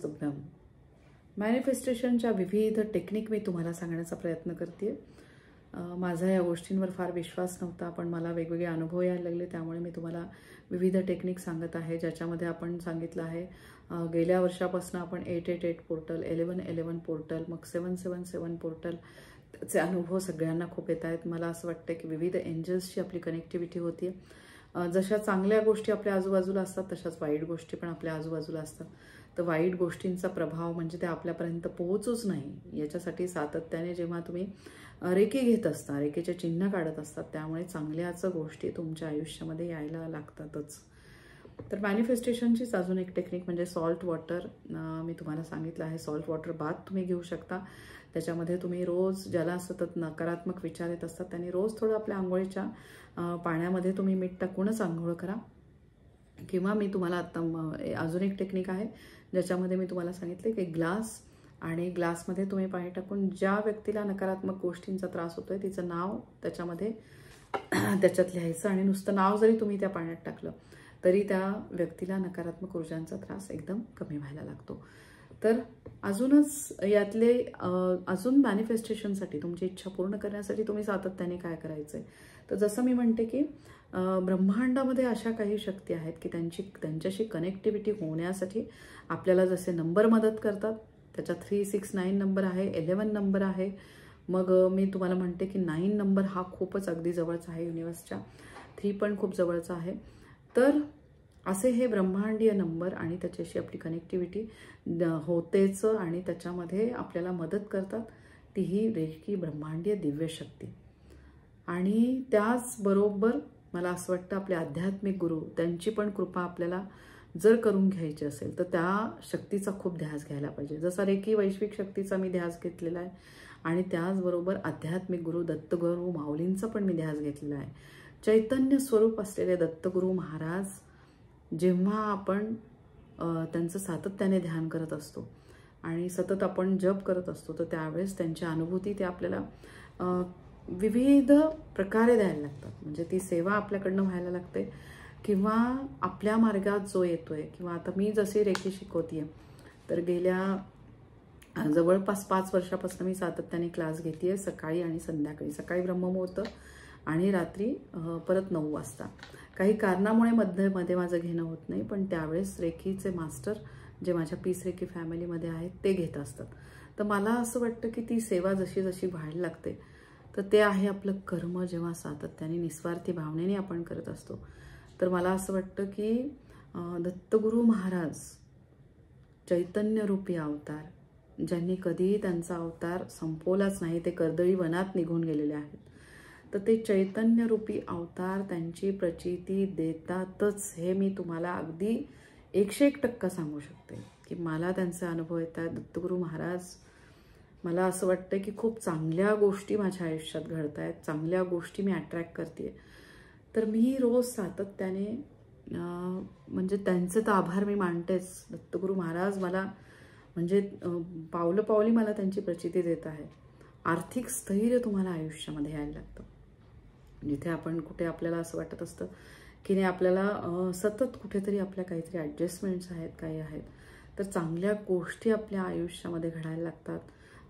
नमस्तुभ्यं. मॅनिफेस्टेशनच्या विविध टेक्निक मी तुम्हाला सांगण्याचा प्रयत्न करते. माझा या गोष्टींवर फार विश्वास नव्हता, पण मला वेगवेगळे अनुभव यायला लागले, त्यामुळे मी तुम्हाला विविध टेक्निक सांगत आहे, ज्याच्यामध्ये आपण सांगितलं आहे गेल्या वर्षापासून आपण 888 पोर्टल, 1111 पोर्टल, मग 777 पोर्टल, त्याचे अनुभव सगळ्यांना खूप येत आहेत. मला असं वाटतं की विविध एंजल्सची आपली कनेक्टिव्हिटी होती. जशा चांगल्या गोष्टी आपल्या आजूबाजूला असतात तशाच वाईट गोष्टी पण आपल्या आजूबाजूला असतात. तर वाईट गोष्टींचा प्रभाव म्हणजे ते आपल्यापर्यंत पोहोचूच नाही याच्यासाठी सातत्याने जेव्हा तुम्ही रेकी घेत असता, रेकीचे चिन्ह काढत असतात, त्यामुळे चांगल्याच गोष्टी तुमच्या आयुष्यामध्ये यायला लागतातच. तर मॅनिफेस्टेशनचीच अजून एक टेक्निक म्हणजे सॉल्ट वॉटर. मी तुम्हाला सांगितलं आहे सॉल्ट वॉटर बाथ तुम्ही घेऊ शकता. त्याच्यामध्ये तुम्ही रोज, ज्याला सतत नकारात्मक विचार येत असतात त्यांनी रोज थोडं आपल्या आंघोळीच्या पाण्यामध्ये तुम्ही मीठ टाकूनच आंघोळ करा. किंवा मी तुम्हाला आता अजून एक टेक्निक आहे ज्याच्यामध्ये मी तुम्हाला सांगितले की ग्लास आणि ग्लासमध्ये तुम्ही पाणी टाकून ज्या व्यक्तीला नकारात्मक गोष्टींचा त्रास होतोय तिचं नाव त्याच्यामध्ये त्याच्यात लिहायचं आणि नुसतं नाव जरी तुम्ही त्या पाण्यात टाकलं तरी त्या व्यक्तीला नकारात्मक ऊर्जांचा त्रास एकदम कमी व्हायला लागतो. तर अजूनच यातले अजून मॅनिफेस्टेशनसाठी तुमची इच्छा पूर्ण करण्यासाठी तुम्ही सातत्याने काय करायचं आहे, तर जसं मी म्हणते की ब्रह्मांडामध्ये अशा काही शक्ती आहेत की त्यांच्याशी कनेक्टिव्हिटी होण्यासाठी आपल्याला जसे नंबर मदत करतात, त्याच्यात 369 नंबर आहे, 11 नंबर आहे. मग मी तुम्हाला म्हणते की 9 नंबर हा खूपच अगदी जवळचा आहे युनिवर्सच्या, 3 पण खूप जवळचा आहे. तर असे हे ब्रह्मांडीय नंबर आणि त्याच्याशी आपली कनेक्टिव्हिटी होतेच आणि त्याच्यामध्ये आपल्याला मदत करतात तीही रेकी ब्रह्मांडीय दिव्य शक्ती. आणि त्याचबरोबर मला असं वाटतं आपले आध्यात्मिक गुरु, त्यांची पण कृपा आपल्याला जर करून घ्यायची असेल तर त्या शक्तीचा खूप ध्यास घ्यायला पाहिजे. जसा रेकी वैश्विक शक्तीचा मी ध्यास घेतलेला आहे आणि त्याचबरोबर आध्यात्मिक गुरु दत्तगुरु माऊलींचा पण मी ध्यास घेतलेला आहे. चैतन्य स्वरूप असलेले दत्तगुरु महाराज जेव्हा आपण त्यांचं सातत्याने ध्यान करत असतो आणि सतत आपण जप करत असतो तर त्यावेळेस त्यांची अनुभूती ते आपल्याला विविध प्रकारे द्यायला लागतात. म्हणजे ती सेवा आपल्याकडनं व्हायला लागते किंवा आपल्या मार्गात जो येतोय, किंवा आता मी जसे रेकी शिकवतीये तर गेल्या जवळपास 5 वर्षापासून मी सातत्याने क्लास घेतेय, सकाळी आणि संध्याकाळी. सकाळी ब्रह्ममुहूर्त आणि रात्री परत 9 वाजता. काही कारणामुळे मध्ये माझं घेणं होत नाही, पण त्यावेळेस रेकीचे मास्टर जे माझ्या पीस रेकी फॅमिलीमध्ये आहेत ते घेत असतात. तर मला असं वाटतं की ती सेवा जशी जशी व्हायला लागते तर ते आहे आपलं कर्म. जेव्हा सातत्याने निस्वार्थी भावनेने आपण करत असतो तर मला असं वाटतं की दत्तगुरु महाराज चैतन्य रूपी अवतार, ज्यांनी कधीही त्यांचा अवतार संपवलाच नाही, ते कर्दळी वनात निघून गेलेले आहेत, तर ते चैतन्य रूपी अवतार त्यांची प्रचिती देतातच. हे मी तुम्हाला अगदी 101% सांगू शकते की मला त्यांचे अनुभव येतात. दत्तगुरु महाराज, मला असं वाटतं की खूप चांगल्या गोष्टी माझ्या आयुष्यात घडत आहेत, चांगल्या गोष्टी मी अट्रॅक्ट करते. तर मी रोज सातत्याने म्हणजे त्यांचे तर आभार मी मानतेच. दत्तगुरु महाराज मला म्हणजे पावलं पावली मला त्यांची प्रचिती देत आहे. आर्थिक स्थैर्य तुम्हाला आयुष्यामध्ये यायला लागतं. जिथे आपण कुठे आपल्याला असं वाटत असतं की नाही आपल्याला सतत कुठेतरी आपल्या काहीतरी ॲडजस्टमेंट्स आहेत, काही आहेत, तर चांगल्या गोष्टी आपल्या आयुष्यामध्ये घडायला लागतात.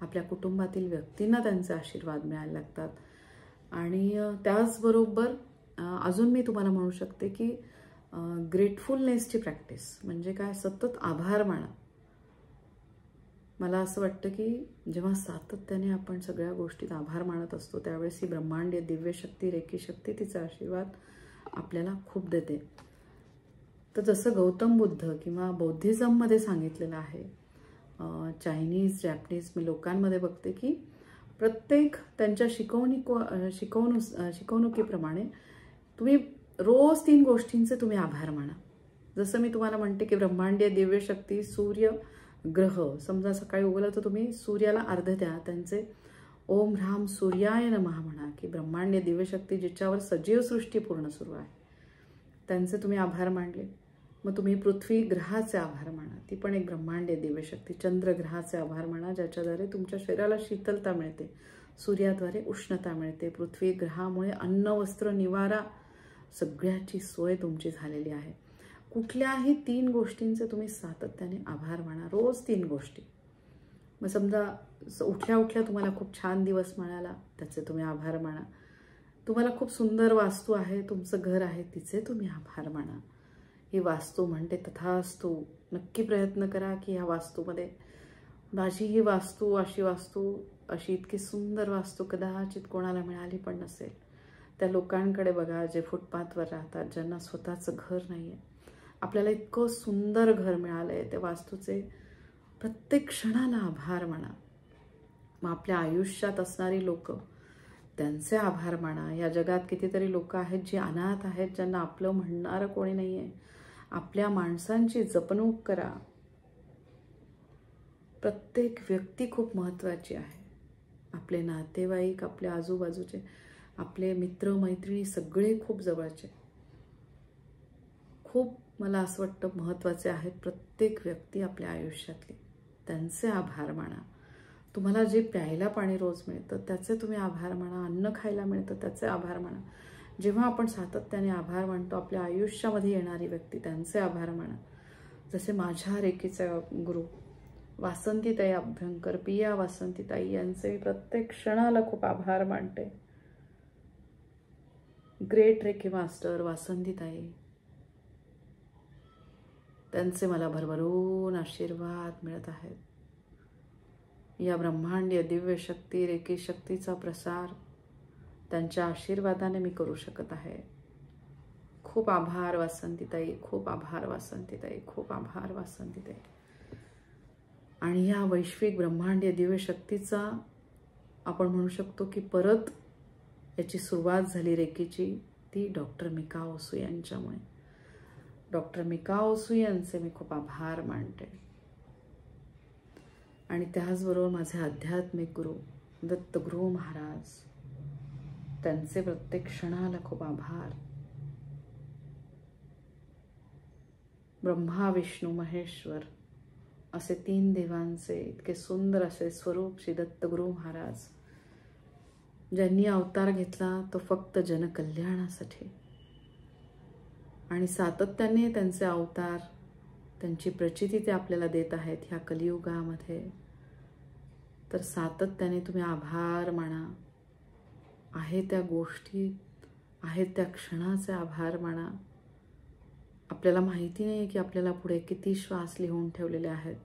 आपल्या कुटुंबातील व्यक्तींना त्यांचे आशीर्वाद मिळायला लागतात. आणि त्याचबरोबर अजून मी तुम्हाला म्हणू शकते की ग्रेटफुलनेसची प्रॅक्टिस म्हणजे काय, सतत आभार माना. मला असं वाटतं की जेव्हा सातत्याने आपण सगळ्या गोष्टीत आभार मानत असतो त्यावेळेस ही ब्रह्मांडीय दिव्य शक्ती, रेकी शक्ती तिचा आशीर्वाद आपल्याला खूप देते. तर जसं गौतम बुद्ध किंवा बौद्धिझममध्ये सांगितलेलं आहे, चायनीज, जॅपनीज मी लोकांमध्ये बघते की प्रत्येक त्यांच्या शिकवणुकीप्रमाणे तुम्ही रोज 3 गोष्टींचे तुम्ही आभार माना. जसं मी तुम्हाला म्हणते की ब्रह्मांडीय दिव्य शक्ती, सूर्य, ग्रह. समजा सकाळी उगवलं तर तुम्ही सूर्याला अर्घ द्या, त्यांचे ओम ह्राम सूर्याय नमः म्हणा की ब्रह्मांडीय दिव्य शक्ती जिच्यावर सजीव सृष्टी पूर्ण सुरू आहे त्यांचे तुम्ही आभार मानले. मग तुम्ही पृथ्वी ग्रहाचे आभार माना, ती पण एक ब्रह्मांडीय दिव्य शक्ती. चंद्र ग्रहाचे आभार माना ज्याच्याद्वारे तुमच्या शरीराला शीतलता मिळते, सूर्याद्वारे उष्णता मिळते, पृथ्वी ग्रहामुळे अन्न, वस्त्र, निवारा सगळ्याची सोय तुमची झालेली आहे. कुठल्याही 3 गोष्टींचे तुम्ही सातत्याने आभार माना, रोज 3 गोष्टी. मग समजा उठल्या उठल्या तुम्हाला खूप छान दिवस मिळाला, त्याचे तुम्ही आभार माना. तुम्हाला खूप सुंदर वास्तू आहे, तुमचं घर आहे, तिचे तुम्ही आभार माना. ही वास्तू म्हणते तथास्तु. नक्की प्रयत्न करा की ह्या वास्तूमध्ये, माझी ही वास्तू, अशी इतकी सुंदर वास्तू कदाचित कोणाला मिळाली पण नसेल. त्या लोकांकडे बघा जे फुटपाथवर राहतात, ज्यांना स्वतःचं घर नाही आहे. आपल्याला इतकं सुंदर घर मिळालं आहे, त्या वास्तूचे प्रत्येक क्षणाला आभार माना. मग आपल्या आयुष्यात असणारी लोक, त्यांचे आभार माना. या जगात कितीतरी लोक आहेत जी अनाथ आहेत, ज्यांना आपलं म्हणणारं कोणी नाही आहे. आपल्या माणसांची जपणूक करा. प्रत्येक व्यक्ती खूप महत्त्वाची आहे. आपले नातेवाईक, आपल्या आजूबाजूचे, आपले मित्र मैत्रिणी सगळे खूप जवळचे, खूप मला असं वाटतं महत्त्वाचे आहेत. प्रत्येक व्यक्ती आपल्या आयुष्यातली, त्यांचे आभार माना. तुम्हाला जे प्यायला पाणी रोज मिळतं त्याचे तुम्ही आभार माना. अन्न खायला मिळतं त्याचे आभार माना. जेव्हा आपण सातत्याने आभार मानतो, आपल्या आयुष्यामध्ये येणारी व्यक्ती, त्यांचे आभार माना. जसे माझ्या रेकीचे गुरु वासंतीताई अभ्यंकर, पिया वासंतीताई, यांचे प्रत्येक क्षणाला खूप आभार मानते. ग्रेट रेकी मास्टर वासंतीताई, त्यांचे मला भरभरून आशीर्वाद मिळत आहेत. या ब्रह्मांडीय दिव्य शक्ती, रेकी शक्तीचा प्रसार त्यांच्या आशीर्वादाने मी करू शकत आहे. खूप आभार वासंतीताई, खूप आभार वासंतीताई, खूप आभार वासंतीताई. आणि या वैश्विक ब्रह्मांडीय दिव्य शक्तीचा आपण म्हणू शकतो की परत याची सुरुवात झाली रेकीची, ती डॉक्टर मिका ओसू यांच्यामुळे. डॉक्टर मिका ओसू यांचे मी खूप आभार मानते. आणि त्याचबरोबर माझे आध्यात्मिक गुरु दत्तगुरु महाराज, त्यांचे प्रत्येक क्षणाला खूप आभार. ब्रह्मा विष्णू महेश्वर असे 3 देवांचे इतके सुंदर असे स्वरूप श्री दत्तगुरु महाराज, ज्यांनी अवतार घेतला तो फक्त जनकल्याणासाठी. आणि सातत्याने त्यांचे अवतार, त्यांची प्रचिती ते आपल्याला देत आहेत ह्या कलियुगामध्ये. तर सातत्याने तुम्ही आभार माना. आहे त्या गोष्टी, आहेत त्या क्षणाचे आभार माना. आपल्याला माहिती नाही की आपल्याला पुढे किती श्वास लिहून ठेवलेले आहेत.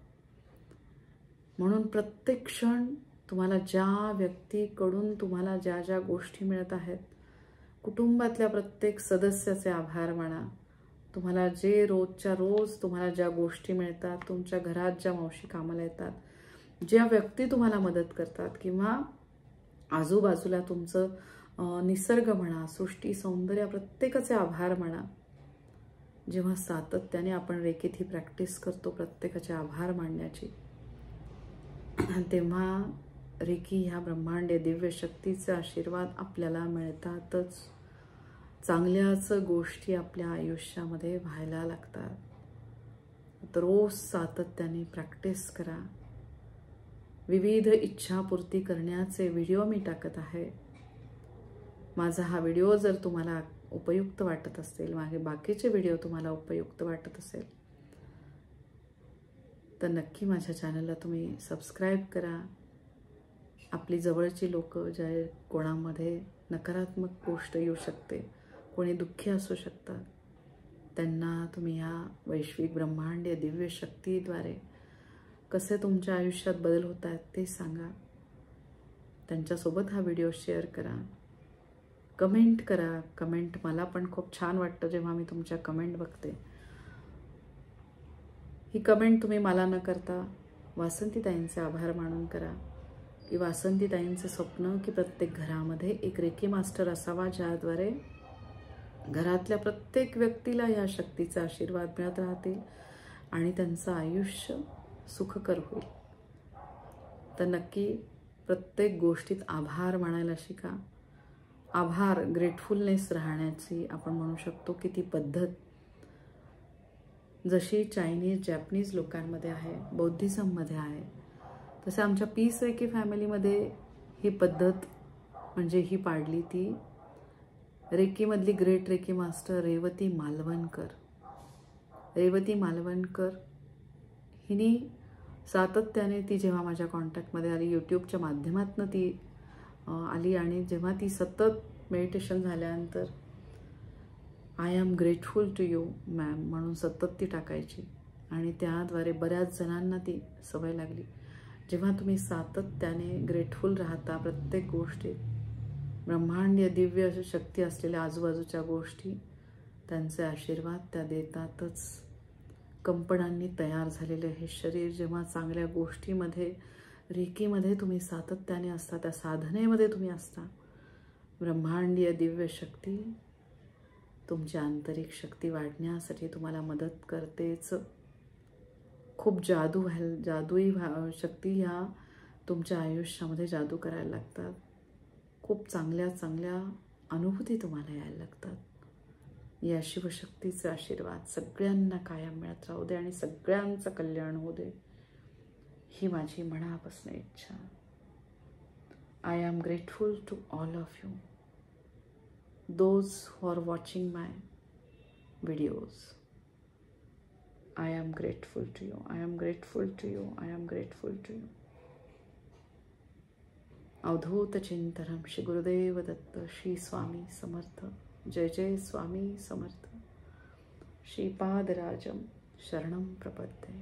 म्हणून प्रत्येक क्षण तुम्हाला ज्या व्यक्तीकडून तुम्हाला ज्या ज्या गोष्टी मिळत आहेत, कुटुंबातल्या प्रत्येक सदस्याचे आभार माना. तुम्हाला जे रोजच्या रोज तुम्हाला ज्या गोष्टी मिळतात, तुमच्या घरात ज्या मावशी कामाला येतात, ज्या व्यक्ती तुम्हाला मदत करतात, किंवा आजूबाजूला तुमचं निसर्ग म्हणा, सृष्टी सौंदर्य, प्रत्येकाचे आभार माना. जेव्हा सातत्याने आपण रेकीत ही प्रॅक्टिस करतो प्रत्येकाचे आभार मानण्याची, तेव्हा रेकी ह्या ब्रह्मांडीय दिव्य शक्तीचे आशीर्वाद आपल्याला मिळतातच. चांगल्याच गोष्टी आपल्या आयुष्यामध्ये व्हायला लागतात. तर रोज सातत्याने प्रॅक्टिस करा. विविध इच्छापूर्ती करण्याचे व्हिडिओ मी टाकत आहे. माझा हा व्हिडिओ जर तुम्हाला उपयुक्त वाटत असेल, माझे बाकीचे व्हिडिओ तुम्हाला उपयुक्त वाटत असेल, तर नक्की माझ्या चॅनलला तुम्ही सबस्क्राईब करा. आपली जवळची लोक, ज्या कोणामध्ये नकारात्मक गोष्ट येऊ शकते, कोणी दुःखी असू शकतात, त्यांना तुम्ही या वैश्विक ब्रह्मांडीय दिव्य शक्तीद्वारे कसे तुमच्या आयुष्यात बदल होत आहेत ते सांगा. त्यांच्यासोबत हा व्हिडिओ शेअर करा. कमेंट करा. कमेंट मला पण खूप छान वाटतं जेव्हा मी तुमच्या कमेंट बघते. ही कमेंट तुम्ही मला न करता वासंतीताईंचे आभार मानून करा, की वासंतीताईंचे स्वप्न की प्रत्येक घरामध्ये एक रेकी मास्टर असावा, ज्याद्वारे घरातल्या प्रत्येक व्यक्तीला या शक्तीचा आशीर्वाद मिळत राहतील आणि त्यांचं आयुष्य सुखकर होईल. तर नक्की प्रत्येक गोष्टीत आभार मानायला शिका. आभार, ग्रेटफुलनेस राहण्याची आपण म्हणू शकतो की ती पद्धत जशी चायनीज, जॅपनीज लोकांमध्ये आहे, बौद्धिझममध्ये आहे, तसे आमच्या पीस रेकी फॅमिलीमध्ये ही पद्धत म्हणजे ही पाडली ती रेकीमधली great reiki master Revati Malvankar. Revati Malvankar हिने सातत्याने, ती जेव्हा माझ्या कॉन्टॅक्टमध्ये आली, यूट्यूबच्या माध्यमातून ती आली आणि जेव्हा ती सतत मेडिटेशन झाल्यानंतर I am grateful to you ma'am म्हणून सतत ती टाकायची आणि त्याद्वारे बऱ्याच जणांना ती सवय लागली. जेव्हा तुम्ही सातत्याने ग्रेटफुल राहता प्रत्येक गोष्टीत, ब्रह्मांडीय दिव्य शक्ती असलेल्या आजूबाजूच्या गोष्टी त्यांचे आशीर्वाद त्या देतातच. कंपनांनी तयार झालेले हे शरीर जेव्हा चांगल्या गोष्टीमध्ये, रेकीमध्ये तुम्ही सातत्याने असता, त्या साधनेमध्ये तुम्ही असता, ब्रह्मांडीय दिव्य शक्ती तुमची आंतरिक शक्ती वाढण्यासाठी तुम्हाला मदत करतेच. खूप जादुई शक्ती ह्या तुमच्या आयुष्यामध्ये जादू करायला लागतात. खूप चांगल्या चांगल्या अनुभूती तुम्हाला यायला लागतात. या शिवशक्तीचे आशीर्वाद सगळ्यांना कायम मिळत राहू दे आणि सगळ्यांचं कल्याण होऊ दे, ही माझी मनापासून इच्छा. I am grateful to all of you, those who are watching my videos. I am grateful to you. I am grateful to you. I am grateful to you. अवधूत चिंतनम श्री गुरुदेव दत्त, श्री स्वामी समर्थ. जय जय स्वामी समर्थ. श्रीपादराजम शरणम प्रपद्ये.